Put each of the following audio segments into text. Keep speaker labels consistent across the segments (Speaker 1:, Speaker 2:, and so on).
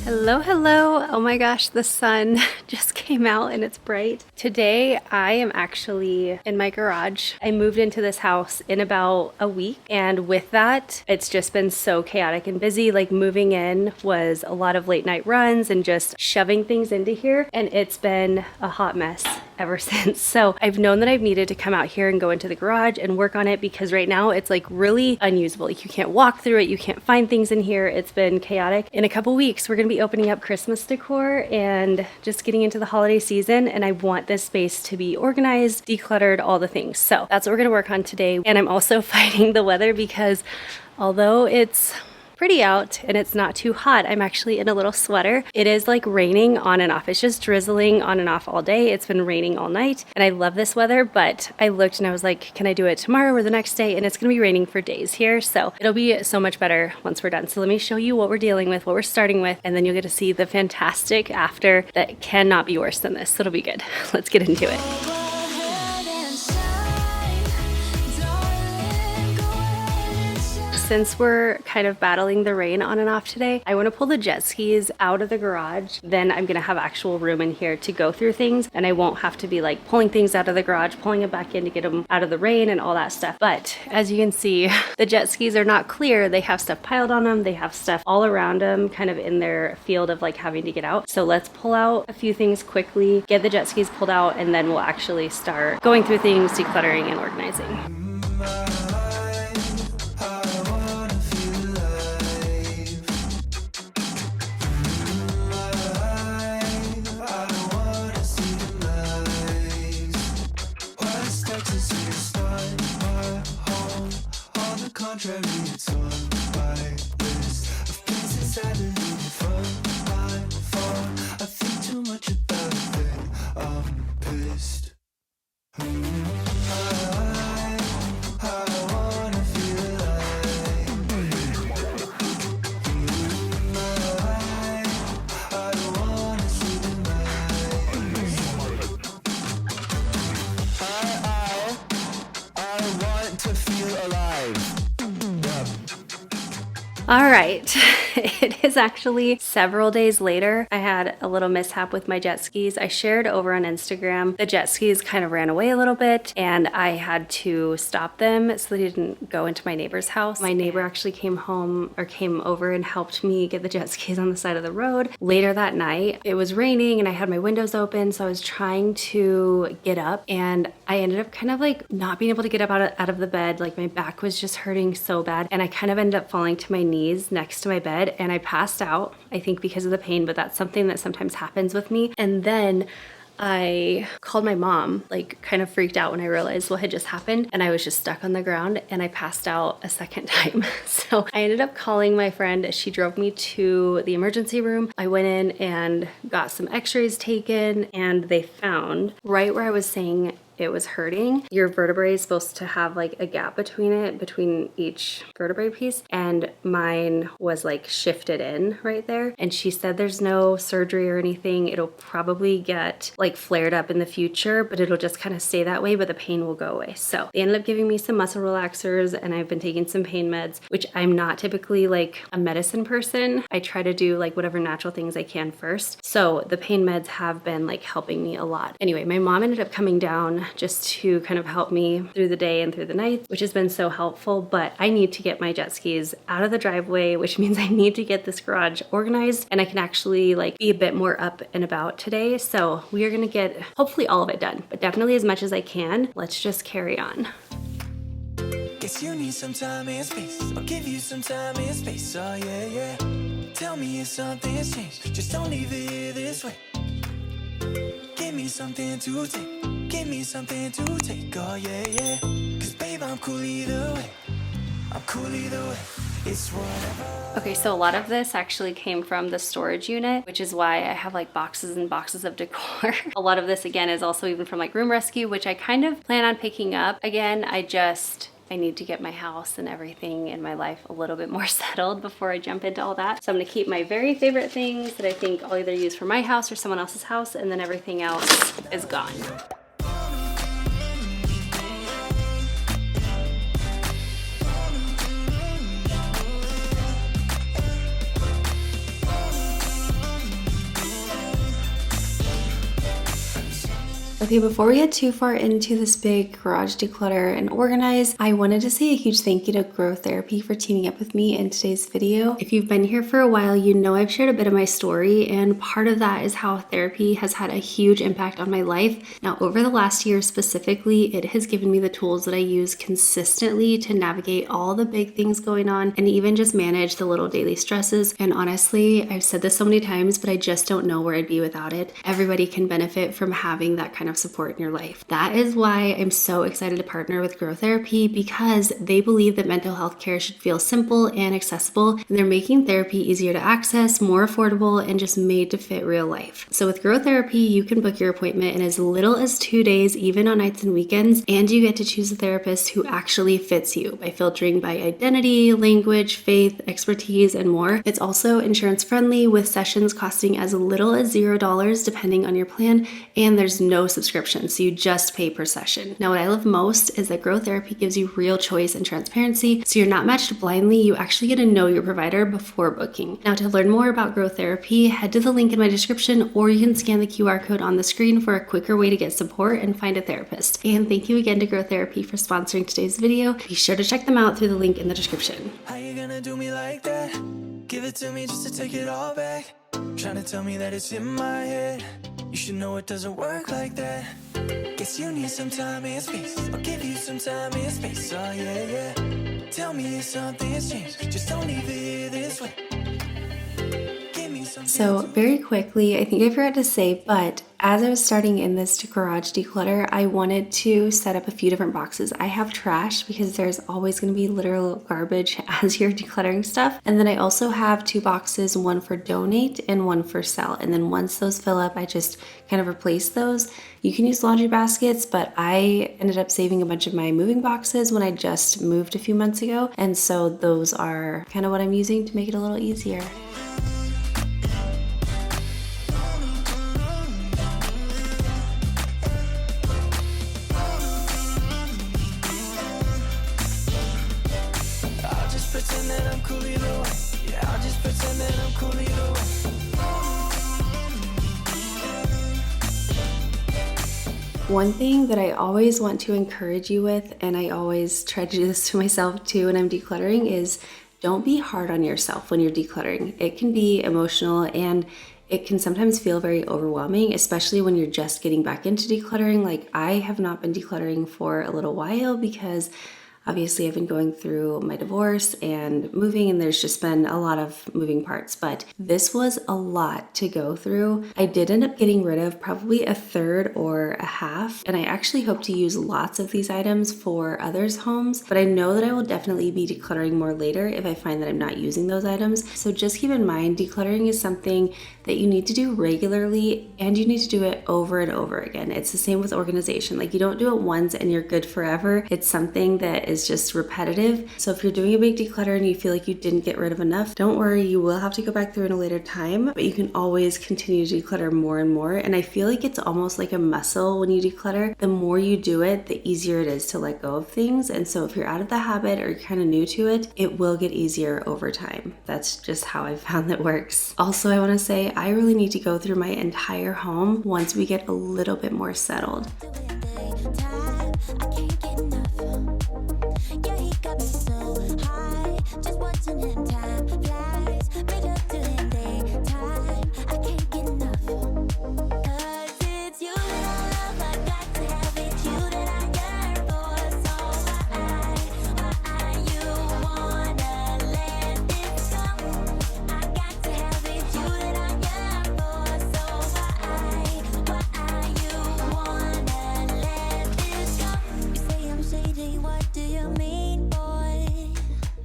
Speaker 1: Hello, hello. Oh my gosh, the sun just came out and it's bright. Today, I am actually in my garage. I moved into this house in about a week, and with that, it's just been so chaotic and busy. Like, moving in was a lot of late night runs and just shoving things into here, and it's been a hot mess ever since. So I've known that I've needed to come out here and go into the garage and work on it because right now it's like really unusable. Like, you can't walk through it, you can't find things in here. It's been chaotic. In a couple weeks, we're gonna be opening up Christmas decor and just getting into the holiday season, and I want this space to be organized, decluttered, all the things. So that's what we're gonna work on today. And I'm also fighting the weather because although it's pretty out and it's not too hot, I'm actually in a little sweater. It is like raining on and off. It's just drizzling on and off all day. It's been raining all night and I love this weather, but I looked and I was like, can I do it tomorrow or the next day? And it's gonna be raining for days here, so it'll be so much better once we're done. So let me show you what we're dealing with, what we're starting with, and then you'll get to see the fantastic after that cannot be worse than this. So it'll be good. Let's get into it. Since we're kind of battling the rain on and off today, I want to pull the jet skis out of the garage. Then I'm gonna have actual room in here to go through things, and I won't have to be like pulling things out of the garage, pulling it back in to get them out of the rain and all that stuff. But as you can see, the jet skis are not clear. They have stuff piled on them. They have stuff all around them, kind of in their field of like having to get out. So let's pull out a few things quickly, get the jet skis pulled out, and then we'll actually start going through things, decluttering and organizing.
Speaker 2: It's on my list of places I believe from my phone. I think too much about it, then I'm pissed. I wanna feel alive. I don't wanna see the night. I want to feel alive.
Speaker 1: All right, it is actually several days later. I had a little mishap with my jet skis. I shared over on Instagram. The jet skis kind of ran away a little bit and I had to stop them so they didn't go into my neighbor's house. My neighbor actually came over and helped me get the jet skis on the side of the road. Later that night, it was raining and I had my windows open, so I was trying to get up and I ended up kind of like not being able to get up out of the bed. Like, my back was just hurting so bad and I kind of ended up falling to my knees next to my bed and I passed out, I think because of the pain, but that's something that sometimes happens with me. And then I called my mom, like kind of freaked out when I realized what had just happened, and I was just stuck on the ground and I passed out a second time. So I ended up calling my friend. She drove me to the emergency room. I went in and got some x-rays taken, and they found right where I was saying it was hurting, your vertebrae is supposed to have like a gap between it, between each vertebrae piece, and mine was like shifted in right there. And she said there's no surgery or anything. It'll probably get like flared up in the future, but it'll just kind of stay that way, but the pain will go away. So they ended up giving me some muscle relaxers and I've been taking some pain meds, which I'm not typically like a medicine person. I try to do like whatever natural things I can first. So the pain meds have been like helping me a lot. Anyway, my mom ended up coming down just to kind of help me through the day and through the night, which has been so helpful. But I need to get my jet skis out of the driveway, which means I need to get this garage organized and I can actually like be a bit more up and about today. So we are gonna get hopefully all of it done, but definitely as much as I can. Let's just carry on.
Speaker 2: Guess you need some time and space. I'll give you some time and space. Oh yeah, yeah. Tell me if something's changed. Just don't leave it here this way. Give me something to take. Give me something to take. Oh yeah, yeah. Cause babe, I'm cool either way. I'm cool either way. It's whatever.
Speaker 1: Okay, so a lot of this actually came from the storage unit, which is why I have like boxes and boxes of decor. A lot of this again is also even from like room rescue, which I kind of plan on picking up. Again, I need to get my house and everything in my life a little bit more settled before I jump into all that. So I'm gonna keep my very favorite things that I think I'll either use for my house or someone else's house, and then everything else is gone. Okay, before we get too far into this big garage declutter and organize, I wanted to say a huge thank you to Grow Therapy for teaming up with me in today's video. If you've been here for a while, you know I've shared a bit of my story, and part of that is how therapy has had a huge impact on my life. Now, over the last year specifically, it has given me the tools that I use consistently to navigate all the big things going on and even just manage the little daily stresses. And honestly, I've said this so many times, but I just don't know where I'd be without it. Everybody can benefit from having that kind of support in your life. That is why I'm so excited to partner with Grow Therapy, because they believe that mental health care should feel simple and accessible, and they're making therapy easier to access, more affordable, and just made to fit real life. So with Grow Therapy, you can book your appointment in as little as 2 days, even on nights and weekends, and you get to choose a therapist who actually fits you by filtering by identity, language, faith, expertise, and more. It's also insurance friendly, with sessions costing as little as $0 depending on your plan, and there's no subscription, so you just pay per session. Now, what I love most is that Grow Therapy gives you real choice and transparency, so you're not matched blindly. You actually get to know your provider before booking. Now, to learn more about Grow Therapy, head to the link in my description, or you can scan the QR code on the screen for a quicker way to get support and find a therapist. And thank you again to Grow Therapy for sponsoring today's video. Be sure to check them out through the link in the description.
Speaker 2: How you gonna do me like that? Give it to me just to take it all back. Trying to tell me that it's in my head. You should know it doesn't work like that. Guess you need some time and space. I'll give you some time and space. Oh yeah, yeah. Tell me if something's changed. Just don't leave it here this way. Give me some.
Speaker 1: So very quickly, I think I forgot to say, but as I was starting in this garage declutter, I wanted to set up a few different boxes. I have trash because there's always going to be literal garbage as you're decluttering stuff. And then I also have 2 boxes, one for donate and one for sell. And then once those fill up, I just kind of replace those. You can use laundry baskets, but I ended up saving a bunch of my moving boxes when I just moved a few months ago. And so those are kind of what I'm using to make it a little easier.
Speaker 2: Pretend that I'm cool either way. Yeah, I'll just pretend that I'm cool either way.
Speaker 1: One thing that I always want to encourage you with, and I always try to do this to myself too when I'm decluttering, is don't be hard on yourself when you're decluttering. It can be emotional and it can sometimes feel very overwhelming, especially when you're just getting back into decluttering. Like, I have not been decluttering for a little while because obviously I've been going through my divorce and moving, and there's just been a lot of moving parts, but this was a lot to go through. I did end up getting rid of probably a third or a half, and I actually hope to use lots of these items for others' homes, but I know that I will definitely be decluttering more later if I find that I'm not using those items. So just keep in mind, decluttering is something that you need to do regularly, and you need to do it over and over again. It's the same with organization. Like, you don't do it once and you're good forever. It's something that is just repetitive. So if you're doing a big declutter and you feel like you didn't get rid of enough, don't worry, you will have to go back through in a later time, but you can always continue to declutter more and more. And I feel like it's almost like a muscle when you declutter. The more you do it, the easier it is to let go of things. And so if you're out of the habit or you're kind of new to it, it will get easier over time. That's just how I've found that works. Also, I want to say I really need to go through my entire home once we get a little bit more settled.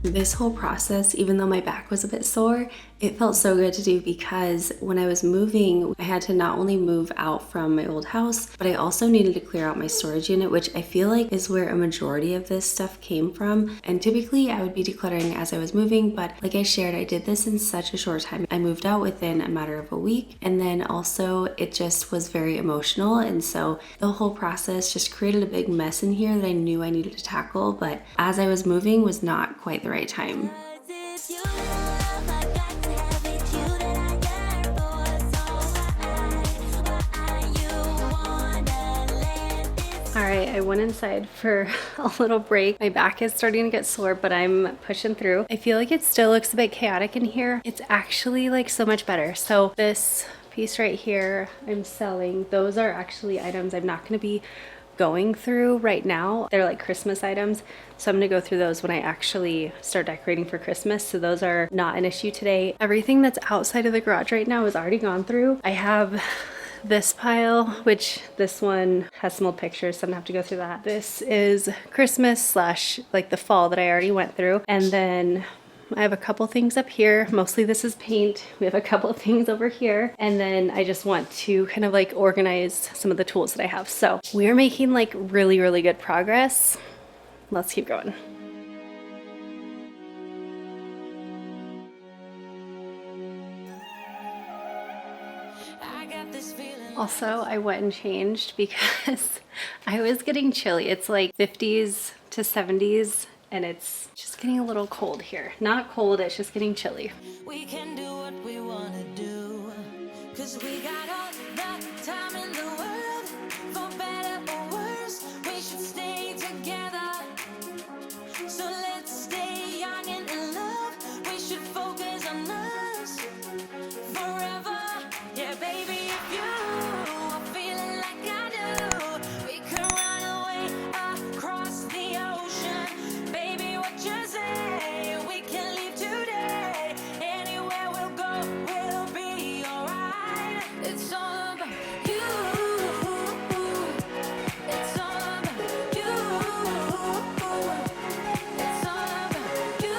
Speaker 1: This whole process, even though my back was a bit sore, it felt so good to do, because when I was moving, I had to not only move out from my old house, but I also needed to clear out my storage unit, which I feel like is where a majority of this stuff came from. And typically I would be decluttering as I was moving, but like I shared, I did this in such a short time. I moved out within a matter of a week, and then also it just was very emotional, and so the whole process just created a big mess in here that I knew I needed to tackle, but as I was moving was not quite the right time. All right, I went inside for a little break. My back is starting to get sore, but I'm pushing through. I feel like it still looks a bit chaotic in here. It's actually like so much better. So this piece right here I'm selling, those are actually items I'm not going to be going through right now. They're like Christmas items, so I'm gonna go through those when I actually start decorating for Christmas. So those are not an issue today. Everything that's outside of the garage right now is already gone through. I have this pile, which this one has some old pictures, so I'm gonna have to go through that. This is Christmas slash like the fall that I already went through. And then I have a couple things up here. Mostly this is paint. We have a couple of things over here. And then I just want to kind of like organize some of the tools that I have. So we are making like really, really good progress. Let's keep going. Also, I went and changed because I was getting chilly. It's like 50s to 70s and it's just getting a little cold here. Not cold, it's just getting chilly.
Speaker 2: We can do what we wanna do, 'cause we got all the time in the world. For better or worse, we should stay together. So let's stay young and in love. We should focus on us forever. Yeah, baby, if you are feeling like I do, we can run away across the ocean. Baby, what you say? We can leave today. Anywhere we'll go, we'll be alright. It's all about you. It's all about you. It's all about you. It's all about you.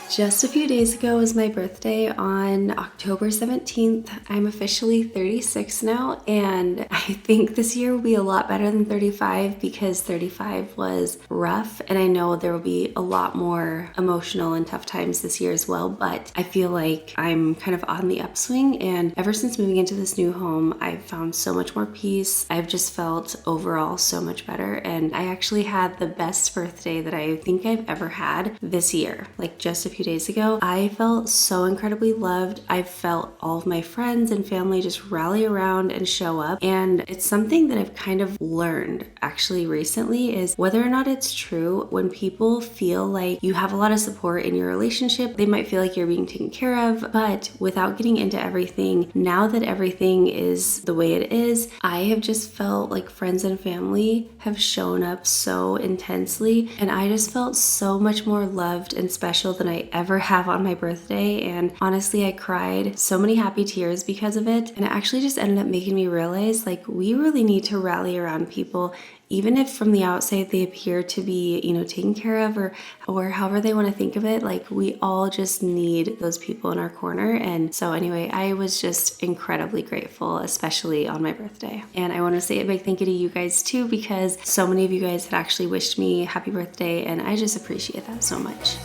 Speaker 1: Just a few days ago was my birthday on October 17th. I'm officially 36 now, and I think this year will be a lot better than 35 because 35 was rough, and I know there will be a lot more emotional and tough times this year as well, but I feel like I'm kind of on the upswing, and ever since moving into this new home, I've found so much more peace. I've just felt overall so much better, and I actually had the best birthday that I think I've ever had this year, like just a few days ago. I felt so incredibly loved. I felt all of my friends and family just rally around and show up. And it's something that I've kind of learned actually recently is whether or not it's true, when people feel like you have a lot of support in your relationship, they might feel like you're being taken care of. But without getting into everything, now that everything is the way it is, I have just felt like friends and family have shown up so intensely. And I just felt so much more loved and special than I ever have on my birthday. And honestly, I cried so many happy tears because of it. And it actually just ended up making me realize like we really need to rally around people, even if from the outside they appear to be, you know, taken care of or however they want to think of it. Like we all just need those people in our corner. And so anyway, I was just incredibly grateful, especially on my birthday. And I want to say a big thank you to you guys too, because so many of you guys had actually wished me happy birthday, and I just appreciate that so much.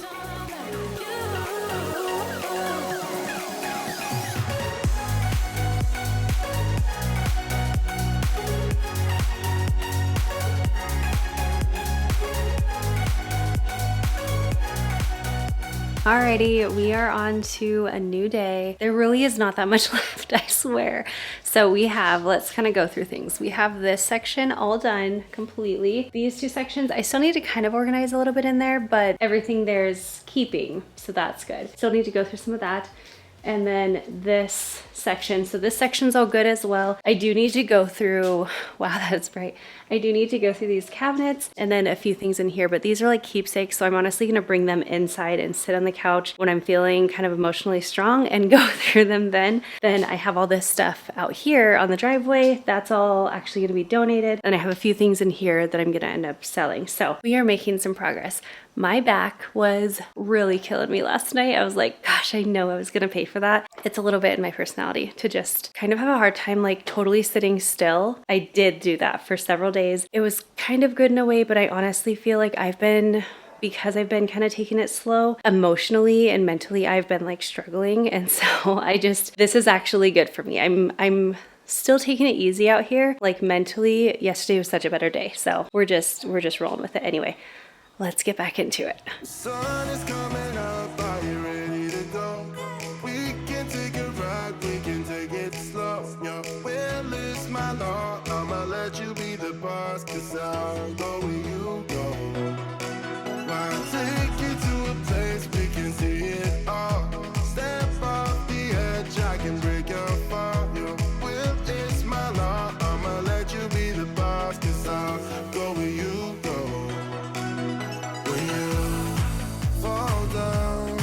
Speaker 1: Alrighty, we are on to a new day. There really is not that much left, I swear. So we have, let's kind of go through things. We have this section all done completely. These two sections, I still need to kind of organize a little bit in there, but everything there's keeping, so that's good. Still need to go through some of that. And then this section, so this section's all good as well. I do need to go through, wow, that's bright. I do need to go through these cabinets and then a few things in here, but these are like keepsakes, so I'm honestly gonna bring them inside and sit on the couch when I'm feeling kind of emotionally strong and go through them then. Then I have all this stuff out here on the driveway. That's all actually gonna be donated. And I have a few things in here that I'm gonna end up selling. So we are making some progress. My back was really killing me last night. I was like, gosh, I know I was gonna pay for that. It's a little bit in my personality to just kind of have a hard time like totally sitting still. I did do that for several days. It was kind of good in a way, but I honestly feel like because I've been kind of taking it slow emotionally and mentally, I've been like struggling. And so this is actually good for me. I'm still taking it easy out here. Like mentally, yesterday was such a better day. So we're just rolling with it. Anyway, let's get back into it.
Speaker 3: Sun is coming up, are you ready to go? We can take a ride space, I'll go where you go. I'll take you to a place we can see it all. Step off the edge, I can break your fall. Your will is my law. I'ma let you be the boss, 'cause I'll go where you go. When you fall down,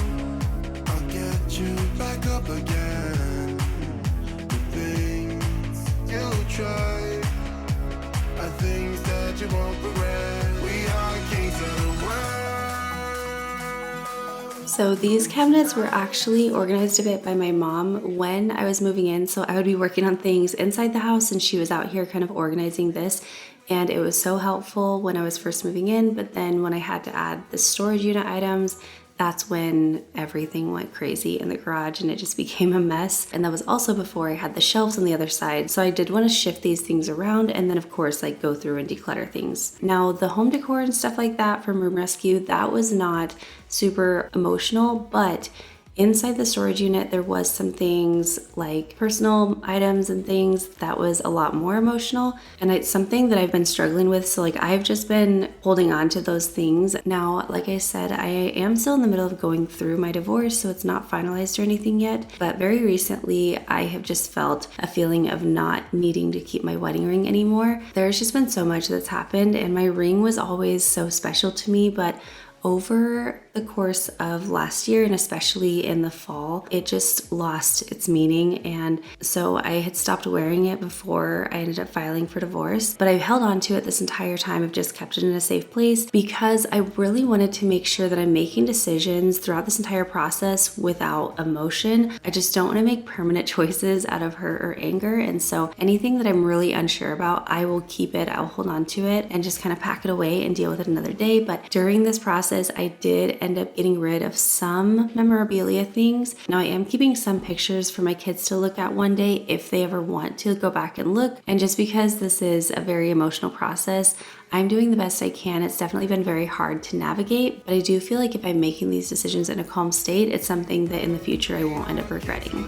Speaker 3: I'll get you back up again. The things you try are things that you won't regret. We are kings of the world.
Speaker 1: So these cabinets were actually organized a bit by my mom when I was moving in. So I would be working on things inside the house and she was out here kind of organizing this. And it was so helpful when I was first moving in, but then when I had to add the storage unit items, that's when everything went crazy in the garage and it just became a mess. And that was also before I had the shelves on the other side. So I did want to shift these things around and then of course like go through and declutter things. Now the home decor and stuff like that from Room Rescue, that was not super emotional, but inside the storage unit, there was some things like personal items and things that was a lot more emotional. And it's something that I've been struggling with. So like I've just been holding on to those things. Now, like I said, I am still in the middle of going through my divorce, so it's not finalized or anything yet. But very recently, I have just felt a feeling of not needing to keep my wedding ring anymore. There's just been so much that's happened and my ring was always so special to me, but over the course of last year and especially in the fall, it just lost its meaning. And so I had stopped wearing it before I ended up filing for divorce, but I've held on to it this entire time. I've just kept it in a safe place because I really wanted to make sure that I'm making decisions throughout this entire process without emotion. I just don't want to make permanent choices out of hurt or anger. And so anything that I'm really unsure about, I will keep it, I'll hold on to it and just kind of pack it away and deal with it another day. But during this process, I did end up getting rid of some memorabilia things. Now I am keeping some pictures for my kids to look at one day if they ever want to go back and look. And just because this is a very emotional process, I'm doing the best I can. It's definitely been very hard to navigate, but I do feel like if I'm making these decisions in a calm state, it's something that in the future I won't end up regretting.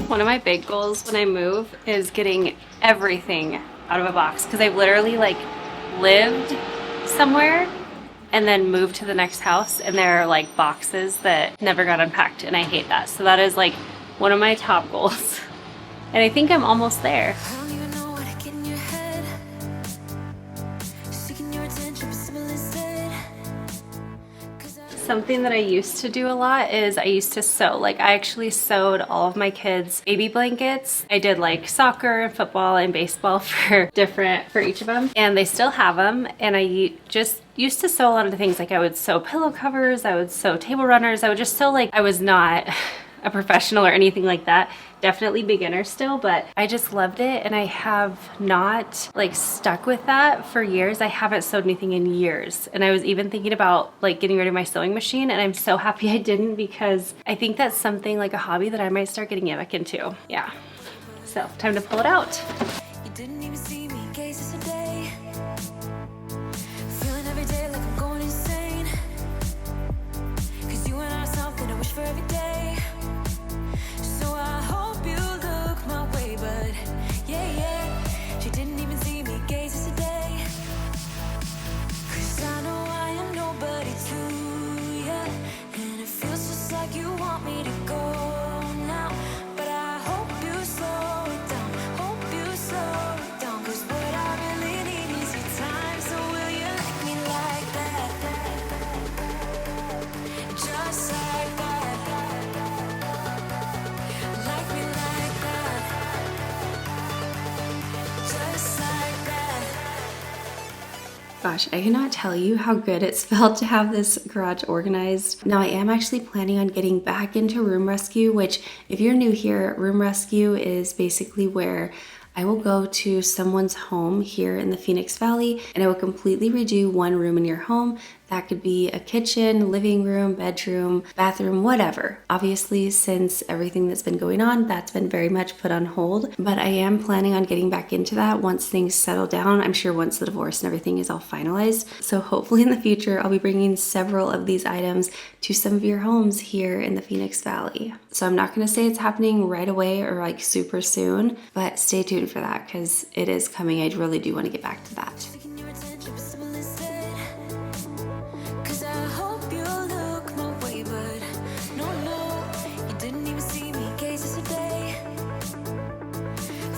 Speaker 1: One of my big goals when I move is getting everything out of a box because I've literally like lived somewhere and then moved to the next house and there are like boxes that never got unpacked and I hate that. So that is like one of my top goals and I think I'm almost there. Something that I used to do a lot is I used to sew. Like I actually sewed all of my kids' baby blankets. I did like soccer and football and baseball for each of them. And they still have them. And I just used to sew a lot of the things. Like I would sew pillow covers, I would sew table runners. I would just sew like I was not a professional or anything like that. Definitely beginner still, but I just loved it and I have not like stuck with that for years. I haven't sewed anything in years and I was even thinking about like getting rid of my sewing machine and I'm so happy I didn't because I think that's something like a hobby that I might start getting back into. Yeah, so time to pull it out.
Speaker 2: You didn't even see me gaze yesterday. Feeling every day like I'm going insane. 'Cause you and I are something I wish for every day. So I hope you look my way, but yeah, she didn't even see me gaze yesterday. 'Cause I know I am nobody to ya, and it feels just like you want me to go now. But I hope you slow it down, hope you slow it down. 'Cause what I really need is your time, so will you like me like that? Just like that. Like me like that. Just like that.
Speaker 1: Gosh, I cannot tell you how good it's felt to have this garage organized. Now I am actually planning on getting back into Room Rescue, which if you're new here, Room Rescue is basically where I will go to someone's home here in the Phoenix Valley and I will completely redo one room in your home. That could be a kitchen, living room, bedroom, bathroom, whatever. Obviously, since everything that's been going on, that's been very much put on hold, but I am planning on getting back into that once things settle down. I'm sure once the divorce and everything is all finalized. So hopefully in the future, I'll be bringing several of these items to some of your homes here in the Phoenix Valley. So I'm not going to say it's happening right away or like super soon, but stay tuned for that because it is coming. I really do want to get back to that.
Speaker 2: Taking your attention, but someone instead. 'Cause I hope you look my way, but no, you didn't even see me gaze yesterday.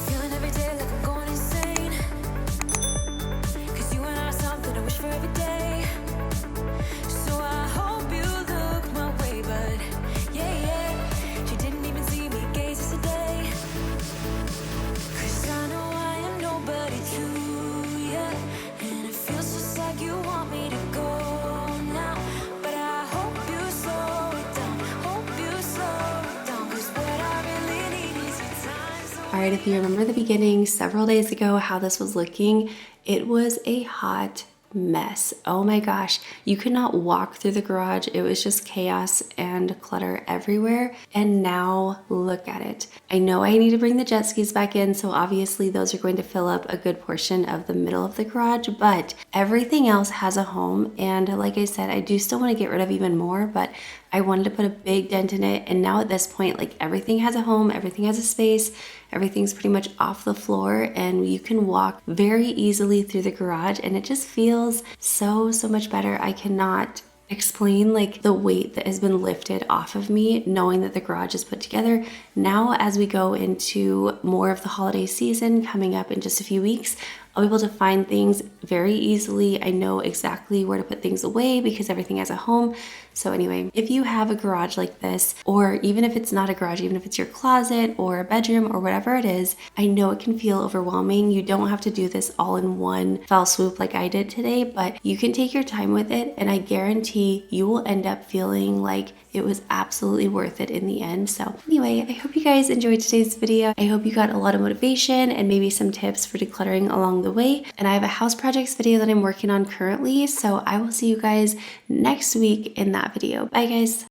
Speaker 2: Feeling every day like I'm going insane. 'Cause you and I are something I wish for every day. So I hope you look my way, but yeah, you didn't even see me gaze yesterday. 'Cause I know I am nobody to you, and it feels just like you want me to go now. But I hope you slow it down, hope you slow it down. 'Cause what I really need is your time. So
Speaker 1: All right, if you remember the beginning several days ago, how this was looking, it was a hot mess. Oh my gosh, you could not walk through the garage. It was just chaos and clutter everywhere. And now look at it. I know I need to bring the jet skis back in, so obviously those are going to fill up a good portion of the middle of the garage, but everything else has a home. And like I said, I do still want to get rid of even more, but I wanted to put a big dent in it. And now at this point, like everything has a home, everything has a space, everything's pretty much off the floor, and you can walk very easily through the garage, and it just feels so much better. I cannot explain like the weight that has been lifted off of me knowing that the garage is put together. Now as we go into more of the holiday season coming up in just a few weeks, I'll be able to find things very easily. I know exactly where to put things away because everything has a home. So anyway, if you have a garage like this, or even if it's not a garage, even if it's your closet or a bedroom or whatever it is, I know it can feel overwhelming. You don't have to do this all in one fell swoop like I did today, but you can take your time with it, and I guarantee you will end up feeling like it was absolutely worth it in the end. So anyway, I hope you guys enjoyed today's video. I hope you got a lot of motivation and maybe some tips for decluttering along the way. And I have a house projects video that I'm working on currently, so I will see you guys next week in that video. Bye guys.